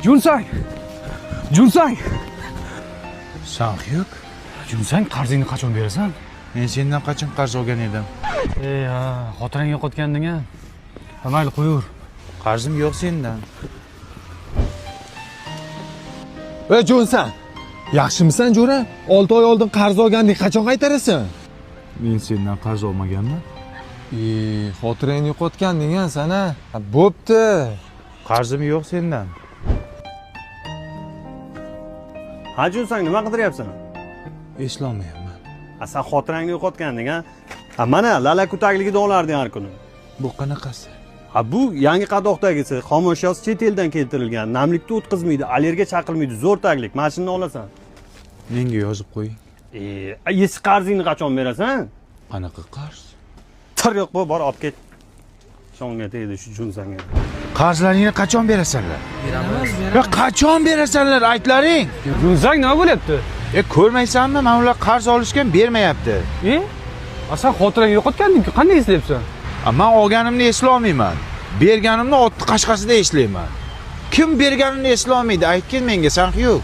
Junsang! Junsang! Sanxyuk. Junsang, qarzingni qachon berasan? Men sendan qachon qarz olgan edim? Xotirang yo'qotganding-a. Mayli, qo'yaver. Qarzim yo'q sendan. Jonsan, yaxshimisan jo'ra? 6 oy oldin qarz olganding, qachon qaytarasan? Men sendan qarz olmaganman. Xotirangni yo'qotganding-a sana. Bo'pti. Qarzim yo'q sendan. Ha Junsang, nima qidiryapsan? Eslolmayapman. Sen xotirangni yo'qotganding, ha? Mana lalakutakligida olarding har kuni. Bu qanaqasi? Bu yangi qadoqdagisi, xomashyosi chet eldan keltirilgan, namlikni o'tkazmaydi, allergiya chaqilmaydi, zo'r taglik. Mana shuni olasan. Menga yozib qo'ying. Eski qarzingni qachon berasan? Qanaqa qarz? Tiryoq bor, olib ket. Shonga tegdi shu Junsanga. Qarzlaringni qachon berasanlar? Beramiz. Qachon berasanlar, aytlaring. Junsang nima bo'lyapti? Ko'rmaysanmi? Men ular qarz olishgan bermayapti. Sen xotirang yo'qotganding-ku, qanday eslayapsan? Men olganimni eslolmayman. Berganimni otni qashqasida eslayman. Kim berganini eslolmaydi? Aytgin menga, Sanxyuk.